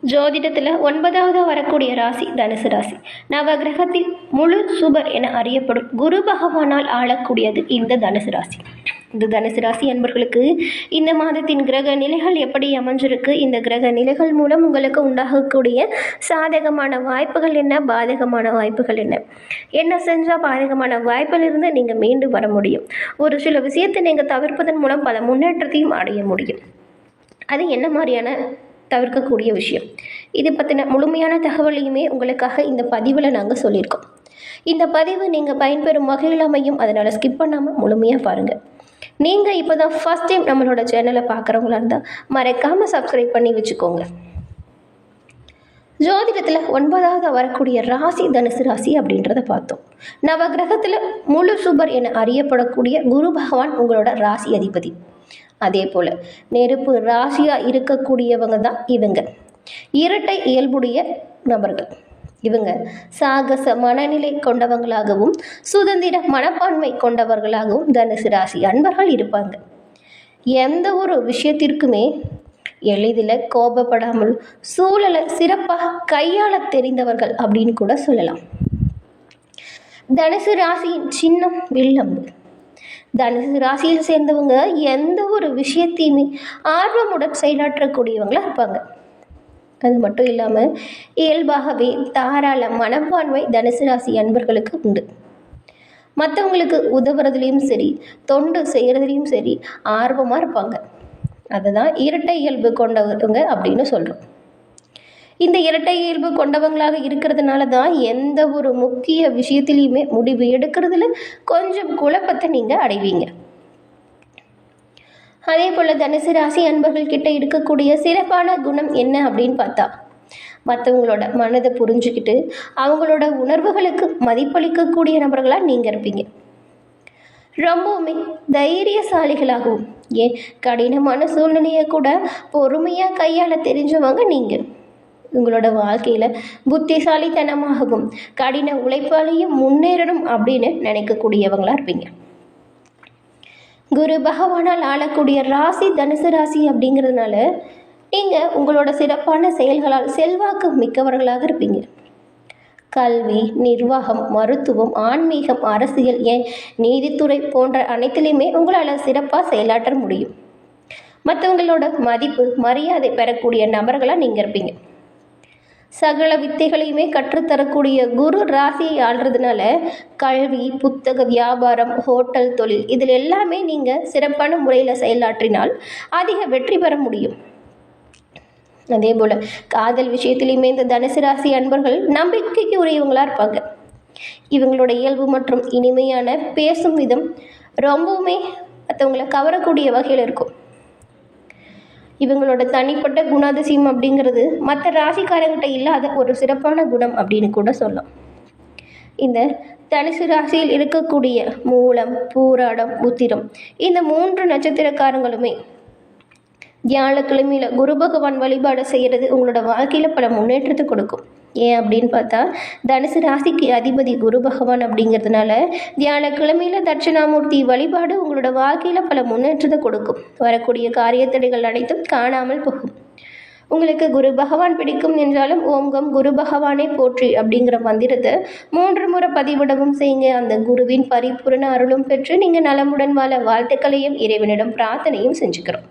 ஜோதிடத்தில் 9வது வரக்கூடிய ராசி தனுசு ராசி. நவகிரகத்தில் முழு சுபர் என அறியப்படும் குரு பகவானால் ஆளக்கூடியது இந்த தனுசு ராசி. இந்த தனுசு ராசி என்பர்களுக்கு இந்த மாதத்தின் கிரக நிலைகள் எப்படி அமைஞ்சிருக்கு, இந்த கிரக நிலைகள் மூலம் உங்களுக்கு உண்டாகக்கூடிய சாதகமான வாய்ப்புகள் என்ன, பாதகமான வாய்ப்புகள் என்ன, என்ன செஞ்சால் பாதகமான வாய்ப்பிலிருந்து நீங்கள் மீண்டு வர முடியும், ஒரு சில விஷயத்தை நீங்கள் தவிர்ப்பதன் மூலம் பல முன்னேற்றத்தையும் அடைய முடியும், அது என்ன மாதிரியான தவிர்க்கக்கூடிய விஷயம், இது பற்றின முழுமையான தகவலையுமே உங்களுக்காக இந்த பதிவில் நாங்கள் சொல்லியிருக்கோம். இந்த பதிவு நீங்கள் பயன்பெறும் வகையில் அமையும், அதனால் ஸ்கிப் பண்ணாமல் முழுமையாக பாருங்கள். நீங்கள் இப்போ தான் ஃபஸ்ட் டைம் நம்மளோட சேனலை பார்க்குறவங்களா இருந்தால் மறக்காமல் சப்ஸ்கிரைப் பண்ணி வச்சுக்கோங்க. ஜோதிடத்தில் 9வது வரக்கூடிய ராசி தனுசு ராசி அப்படின்றத பார்த்தோம். நவகிரகத்தில் முழு சுபர் என அறியப்படக்கூடிய குரு பகவான் உங்களோட ராசி அதிபதி. அதே போல் நெருப்பு ராசியாக இருக்கக்கூடியவங்க தான் இவங்க. இரட்டை இயல்புடைய நபர்கள் இவங்க. சாகச மனநிலை கொண்டவங்களாகவும் சுதந்திர மனப்பான்மை கொண்டவர்களாகவும் தனுசு ராசி அன்பர்கள் இருப்பாங்க. எந்த ஒரு விஷயத்திற்குமே எளிதில் கோபப்படாமல் சூழலை சிறப்பாக கையாள தெரிந்தவர்கள் அப்படின்னு கூட சொல்லலாம். தனுசு ராசியின் சின்னம் வில்லம்பு. தனுசு ராசியில் சேர்ந்தவங்க எந்த ஒரு விஷயத்தையுமே ஆர்வமுடன் செயலாற்றக்கூடியவங்களாக இருப்பாங்க. அது மட்டும் இல்லாமல் இயல்பாகவே தாராள மனப்பான்மை தனுசு ராசி அன்பர்களுக்கு உண்டு. மற்றவங்களுக்கு உதவுறதுலேயும் சரி, தொண்டு செய்கிறதுலேயும் சரி ஆர்வமாக இருப்பாங்க. அதுதான் இரட்டை இயல்பு கொண்டவங்க அப்படின்னு சொல்கிறோம். இந்த இரட்டை இயல்பு கொண்டவங்களாக இருக்கிறதுனால தான் எந்த ஒரு முக்கிய விஷயத்திலையுமே முடிவு எடுக்கிறதுல கொஞ்சம் குழப்பத்தை நீங்கள் அடைவீங்க. அதே போல் தனுசு ராசி அன்பர்கள் கிட்ட இருக்கக்கூடிய சிறப்பான குணம் என்ன அப்படின்னு பார்த்தா, மற்றவங்களோட மனதை புரிஞ்சுக்கிட்டு அவங்களோட உணர்வுகளுக்கு மதிப்பளிக்கக்கூடிய நபர்களாக நீங்கள் இருப்பீங்க. ரொம்பவுமே தைரியசாலிகளாகவும் ஏன் கடினமான சூழ்நிலையை கூட பொறுமையாக கையாள தெரிஞ்சவங்க நீங்கள். உங்களோட வாழ்க்கையில் புத்திசாலித்தனமாகவும் கடின உழைப்பாலையும் முன்னேறணும் அப்படின்னு நினைக்கக்கூடியவங்களாக இருப்பீங்க. குரு பகவானால் ஆளக்கூடிய ராசி தனுசு ராசி அப்படிங்கிறதுனால நீங்கள் உங்களோட சிறப்பான செயல்களால் செல்வாக்கு மிக்கவர்களாக இருப்பீங்க. கல்வி, நிர்வாகம், மருத்துவம், ஆன்மீகம், அரசியல், ஏன் நீதித்துறை போன்ற அனைத்திலையுமே உங்களால் சிறப்பாக செயலாற்ற முடியும். மற்றவங்களோட மதிப்பு மரியாதை பெறக்கூடிய நபர்களாக நீங்கள் இருப்பீங்க. சகல வித்தைகளையுமே கற்றுத்தரக்கூடிய குரு ராசியை ஆள்றதுனால கல்வி, புத்தக வியாபாரம், ஹோட்டல் தொழில் இதில் எல்லாமே நீங்கள் சிறப்பான முறையில் செயலாற்றினால் அதிக வெற்றி பெற முடியும். அதே போல் காதல் விஷயத்திலையுமே இந்த தனுசு ராசி அன்பர்கள் நம்பிக்கைக்கு உரியவங்களாக இருப்பாங்க. இவங்களோட இயல்பு மற்றும் இனிமையான பேசும் விதம் ரொம்பவுமே மற்றவங்களை கவரக்கூடிய வகையில் இருக்கும். இவங்களோட தனிப்பட்ட குணாதிசயம் அப்படிங்கிறது மற்ற ராசிக்காரங்கிட்ட இல்லாத ஒரு சிறப்பான குணம் அப்படின்னு கூட சொல்லலாம். இந்த தனுசு ராசியில் இருக்கக்கூடிய மூலம், பூராடம், உத்திரம் இந்த 3 நட்சத்திரக்காரங்களுமே வியாழக்கிழமையில் குரு பகவான் வழிபாடு செய்கிறது உங்களோட வாழ்க்கையில் பல முன்னேற்றத்தை கொடுக்கும். ஏன் அப்படின்னு பார்த்தா, தனுசு ராசிக்கு அதிபதி குரு பகவான் அப்படிங்கிறதுனால வியாழக்கிழமையில் தட்சிணாமூர்த்தி வழிபாடு உங்களோட வாழ்க்கையில் பல முன்னேற்றத்தை கொடுக்கும். வரக்கூடிய காரியத்தடைகள் அனைத்தும் காணாமல் போகும். உங்களுக்கு குரு பகவான் பிடிக்கும் என்றாலும் ஓம்கம் குரு பகவானே போற்றி அப்படிங்கிற மந்திரத்தை 3 முறை பதிவிடவும் செய்யுங்க. அந்த குருவின் பரிபூரண அருளும் பெற்று நீங்கள் நலமுடன் வாழ வாழ்த்துக்களையும் இறைவனிடம் பிரார்த்தனையும் செஞ்சுக்கிறோம்.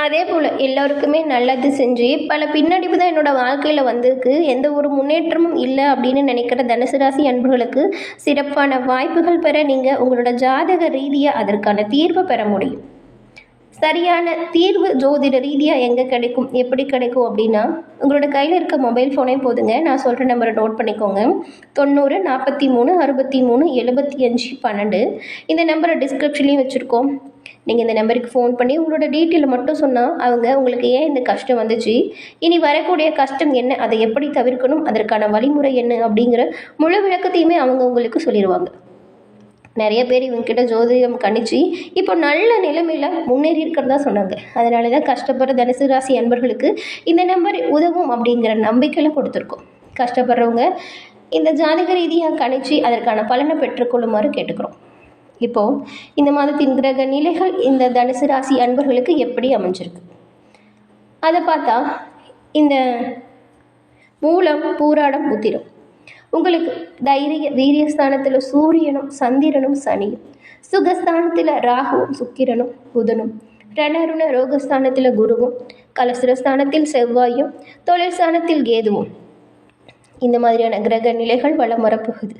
அதே போல் எல்லோருக்குமே நல்லது செஞ்சு பல பின்னடைவு தான் என்னோடய வாழ்க்கையில் வந்திருக்கு, எந்த ஒரு முன்னேற்றமும் இல்லை அப்படின்னு நினைக்கிற தனுசு ராசி அன்பர்களுக்கு சிறப்பான வாய்ப்புகள் பெற நீங்கள் உங்களோட ஜாதக ரீதியாக அதற்கான தீர்வை பெற முடியும். சரியான தீர்வு ஜோதிட ரீதியாக எங்கே கிடைக்கும், எப்படி கிடைக்கும் அப்படின்னா, உங்களோட கையில் இருக்க மொபைல் ஃபோனே போதுங்க. நான் சொல்கிற நம்பரை நோட் பண்ணிக்கோங்க. 90 43 63 75 12. இந்த நம்பரை டிஸ்கிரிப்ஷன்லேயும் வச்சுருக்கோம். நீங்கள் இந்த நம்பருக்கு ஃபோன் பண்ணி உங்களோட டீட்டெயிலை மட்டும் சொன்னால் அவங்க உங்களுக்கு ஏன் இந்த கஷ்டம் வந்துச்சு, இனி வரக்கூடிய கஷ்டம் என்ன, அதை எப்படி தவிர்க்கணும், அதற்கான வழிமுறை என்ன அப்படிங்கிற முழு விளக்கத்தையுமே அவங்க உங்களுக்கு சொல்லிடுவாங்க. நிறைய பேர் இவங்ககிட்ட ஜோதிடம் கணிச்சு இப்போ நல்ல நிலைமையில் முன்னேறி இருக்கிறதா சொன்னாங்க. அதனால தான் கஷ்டப்படுற தனுசு ராசி அன்பர்களுக்கு இந்த நம்பர் உதவும் அப்படிங்கிற நம்பிக்கையில் கொடுத்துருக்கோம். கஷ்டப்படுறவங்க இந்த ஜாதக ரீதியாக கணிச்சு அதற்கான பலனை பெற்றுக்கொள்ளுமாறு கேட்டுக்கிறோம். இப்போது இந்த மாதத்தின் கிரக நிலைகள் இந்த தனுசு ராசி அன்பர்களுக்கு எப்படி அமைஞ்சிருக்கு அதை பார்த்தா, இந்த மூலம், பூராடம், உத்திரம் உங்களுக்கு தைரிய வீரியஸ்தானத்தில் சூரியனும் சந்திரனும் சனியும், சுகஸ்தானத்தில் ராகுவும் சுக்கிரனும் புதனும், ரணருண ரோகஸ்தானத்தில் குருவும், கலசுரஸ்தானத்தில் செவ்வாயும், தொழில் ஸ்தானத்தில் கேதுவும், இந்த மாதிரியான கிரக நிலைகள் வளம் வரப்போகுது.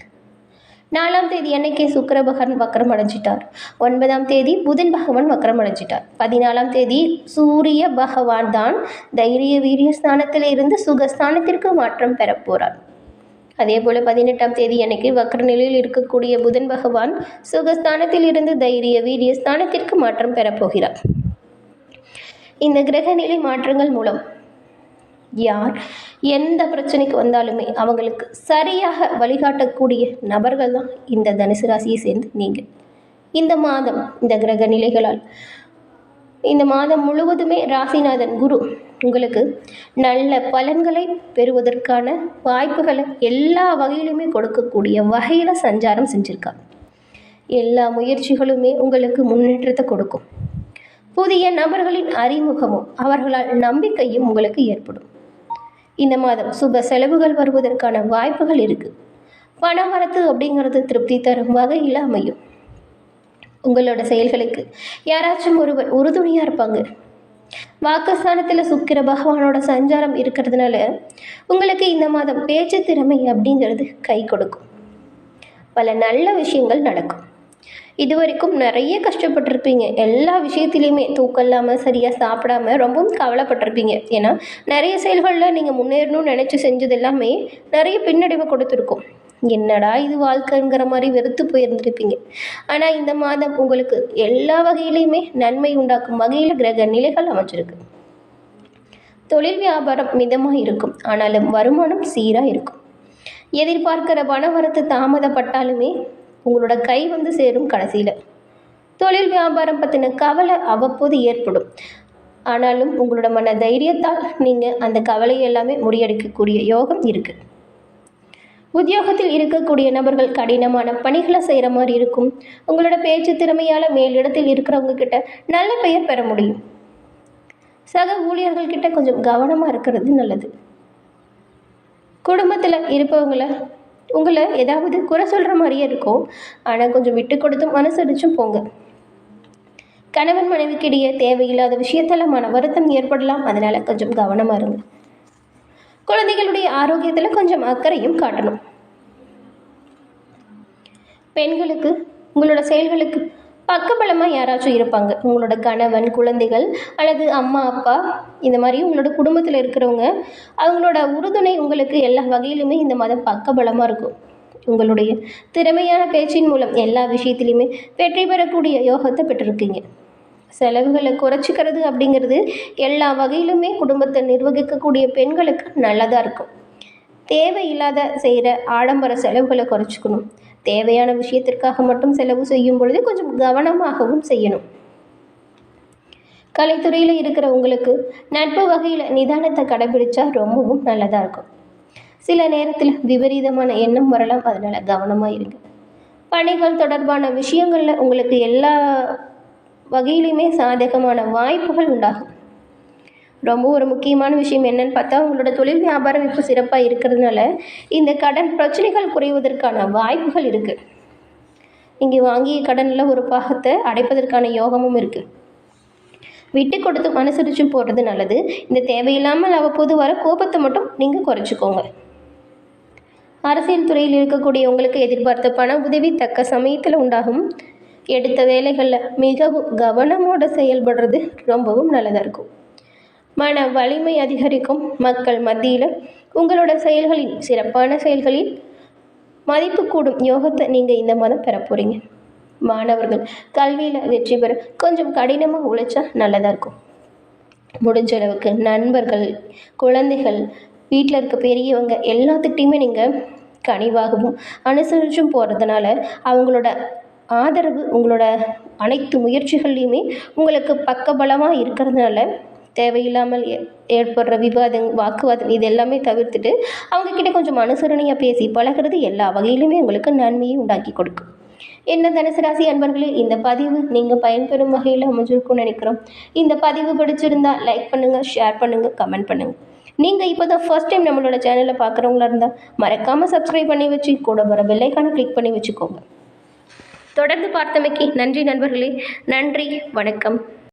4ஆம் தேதி அன்னைக்கே சுக்கிர பகவான் வக்கரம் அடைஞ்சிட்டார். 9ஆம் தேதி புதன் பகவான் வக்கரம் அடைஞ்சிட்டார். 14ஆம் தேதி சூரிய பகவான் தான் தைரிய வீரியஸ்தானத்தில் இருந்து சுகஸ்தானத்திற்கு மாற்றம் பெற போகிறார். அதே போல் 18ஆம் தேதி அன்னைக்கு வக்கர நிலையில் இருக்கக்கூடிய புதன் பகவான் சுகஸ்தானத்தில் இருந்து தைரிய வீரியஸ்தானத்திற்கு மாற்றம் பெறப்போகிறார். இந்த கிரக நிலை மாற்றங்கள் மூலம் யார் எந்த பிரச்சனைக்கு வந்தாலுமே அவங்களுக்கு சரியாக வழிகாட்டக்கூடிய நபர்கள் தான் இந்த தனுசு ராசியை சேர்ந்து நீங்கள். இந்த மாதம் இந்த கிரக நிலைகளால் இந்த மாதம் முழுவதுமே ராசிநாதன் குரு உங்களுக்கு நல்ல பலன்களை பெறுவதற்கான வாய்ப்புகளை எல்லா வகையிலுமே கொடுக்கக்கூடிய வகையில் சஞ்சாரம் செஞ்சுருக்காங்க. எல்லா முயற்சிகளுமே உங்களுக்கு முன்னேற்றத்தை கொடுக்கும். புதிய நபர்களின் அறிமுகமும் அவர்களால் நம்பிக்கையும் உங்களுக்கு ஏற்படும். இந்த மாதம் சுப செலவுகள் வருவதற்கான வாய்ப்புகள் இருக்குது. பண வரத்து அப்படிங்கிறது திருப்தி தரும் வகையில் அமையும். உங்களோட செயல்களுக்கு யாராச்சும் ஒருவர் உறுதுணையாக இருப்பாங்க. வாக்குஸ்தானத்தில் சுக்கிர பகவானோட சஞ்சாரம் இருக்கிறதுனால உங்களுக்கு இந்த மாதம் பேச்சு திறமை அப்படிங்கிறது கை கொடுக்கும். பல நல்ல விஷயங்கள் நடக்கும். இதுவரைக்கும் நிறைய கஷ்டப்பட்டிருப்பீங்க. எல்லா விஷயத்துலையுமே தூக்கம் இல்லாமல் சரியாக சாப்பிடாம ரொம்பவும் கவலைப்பட்டிருப்பீங்க. ஏன்னா நிறைய செயல்களில் நீங்கள் முன்னேறணும்னு நினச்சி செஞ்சது எல்லாமே நிறைய பின்னடைவை கொடுத்துருக்கும். என்னடா இது வாழ்க்கைங்கிற மாதிரி வெறுத்து போயிருந்துருப்பீங்க. ஆனால் இந்த மாதம் உங்களுக்கு எல்லா வகையிலையுமே நன்மை உண்டாக்கும் வகையில் கிரக நிலைகள் அமைச்சிருக்கு. தொழில் வியாபாரம் மிதமாக இருக்கும், ஆனாலும் வருமானம் சீராக இருக்கும். எதிர்பார்க்கிற பண வரத்து தாமதப்பட்டாலுமே உங்களோட கை வந்து சேரும் கடைசியில். தொழில் வியாபாரம் பற்றின கவலை அவ்வப்போது ஏற்படும், ஆனாலும் உங்களோட மன தைரியத்தால் நீங்கள் அந்த கவலையை எல்லாமே முறியடிக்கக்கூடிய யோகம் இருக்குது. உத்தியோகத்தில் இருக்கக்கூடிய நபர்கள் கடினமான பணிகளை செய்கிற மாதிரி இருக்கும். உங்களோட பேச்சு திறமையால் மேலிடத்தில் இருக்கிறவங்க கிட்ட நல்ல பெயர் பெற முடியும். சக ஊழியர்கள்கிட்ட கொஞ்சம் கவனமாக இருக்கிறது நல்லது. குடும்பத்தில் இருப்பவங்களை உங்களை ஏதாவது குறை சொல்கிற மாதிரியே இருக்கும், ஆனால் கொஞ்சம் விட்டு கொடுத்தும் மனசடிச்சும் போங்க. கணவன் மனைவிக்கிடையே தேவையில்லாத விஷயத்தில் மன வருத்தம் ஏற்படலாம், அதனால் கொஞ்சம் கவனமாக இருங்க. குழந்தைகளுடைய ஆரோக்கியத்தில் கொஞ்சம் அக்கறையும் காட்டணும். பெண்களுக்கு உங்களோட செயல்களுக்கு பக்கபலமாக யாராச்சும் இருப்பாங்க. உங்களோட கணவன், குழந்தைகள் அல்லது அம்மா அப்பா, இந்த மாதிரி உங்களோட குடும்பத்தில் இருக்கிறவங்க, அவங்களோட உறுதுணை உங்களுக்கு எல்லா வகையிலுமே இந்த மாதம் பக்கபலமாக இருக்கும். உங்களுடைய திறமையான பேச்சின் மூலம் எல்லா விஷயத்துலையுமே வெற்றி பெறக்கூடிய யோகத்தை பெற்றிருக்கீங்க. செலவுகளை குறைச்சிக்கிறது அப்படிங்கிறது எல்லா வகையிலுமே குடும்பத்தை நிர்வகிக்கக்கூடிய பெண்களுக்கு நல்லதாக இருக்கும். தேவையில்லாத செய்கிற ஆடம்பர செலவுகளை குறைச்சிக்கணும். தேவையான விஷயத்திற்காக மட்டும் செலவு செய்யும் பொழுது கொஞ்சம் கவனமாகவும் செய்யணும். கலைத்துறையில் இருக்கிற உங்களுக்கு நட்பு வகையில் நிதானத்தை கடைபிடிச்சா ரொம்பவும் நல்லதாக இருக்கும். சில நேரத்தில் விபரீதமான எண்ணம் வரலாம், அதனால் கவனமாக இருங்க. பணிகள் தொடர்பான விஷயங்களில் உங்களுக்கு எல்லா வகையிலுமே சாதகமான வாய்ப்புகள் உண்டாகும். ரொம்ப ஒரு முக்கியமான விஷயம் என்னன்னு பார்த்தா, உங்களோட தொழில் வியாபாரம் இப்போ சிறப்பாக இருக்கிறதுனால இந்த கடன் பிரச்சனைகள் குறைவதற்கான வாய்ப்புகள் இருக்குது. நீங்கள் வாங்கிய கடனில் ஒரு பாகத்தை அடைப்பதற்கான யோகமும் இருக்குது. விட்டு கொடுத்து மனசரிச்சு போடுறது நல்லது. இந்த தேவையில்லாமல் அவ்வப்போது வர கோபத்தை மட்டும் நீங்கள் குறைச்சிக்கோங்க. அரசியல் துறையில் இருக்கக்கூடிய உங்களுக்கு எதிர்பார்த்த பண உதவி தக்க சமயத்தில் உண்டாகும். எடுத்த வேலைகளில் மிகவும் கவனமோடு செயல்படுறது ரொம்பவும் நல்லதாக இருக்கும். மன வலிமை அதிகரிக்கும். மக்கள் மத்தியில் உங்களோட செயல்களின் சிறப்பான செயல்களில் மதிப்பு கூடும் யோகத்தை நீங்கள் இந்த மாதம் பெற போகிறீங்க. மாணவர்கள் கல்வியில் வெற்றி பெற கொஞ்சம் கடினமாக உழைச்சா நல்லதாக இருக்கும். முடிஞ்ச அளவுக்கு நண்பர்கள், குழந்தைகள், வீட்டில் இருக்க பெரியவங்க எல்லாத்துக்கிட்டையுமே நீங்கள் கனிவாகவும் அனுசரிச்சும் போகிறதுனால அவங்களோட ஆதரவு உங்களோட அனைத்து முயற்சிகள்லையுமே உங்களுக்கு பக்கபலமாக இருக்கிறதுனால தேவையில்லாமல் ஏற்படுற விவாதம், வாக்குவாதம் இது எல்லாமே தவிர்த்துட்டு அவங்கக்கிட்ட கொஞ்சம் அனுசரணையாக பேசி பழகிறது எல்லா வகையிலுமே உங்களுக்கு நன்மையை உண்டாக்கி கொடுக்கும். என்ன தனுசு ராசி அன்பர்களே, இந்த பதிவு நீங்கள் பயன்பெறும் வகையில் அமைஞ்சிருக்கும்னு நினைக்கிறோம். இந்த பதிவு பிடிச்சிருந்தால் லைக் பண்ணுங்கள், ஷேர் பண்ணுங்கள், கமெண்ட் பண்ணுங்கள். நீங்கள் இப்போ தான் ஃபர்ஸ்ட் டைம் நம்மளோட சேனலை பார்க்குறவங்களா இருந்தால் மறக்காமல் சப்ஸ்கிரைப் பண்ணி வச்சு கூட வர பெல்லைக்கான கிளிக் பண்ணி வச்சுக்கோங்க. தொடர்ந்து பார்த்தமைக்கு நன்றி நண்பர்களே. நன்றி, வணக்கம்.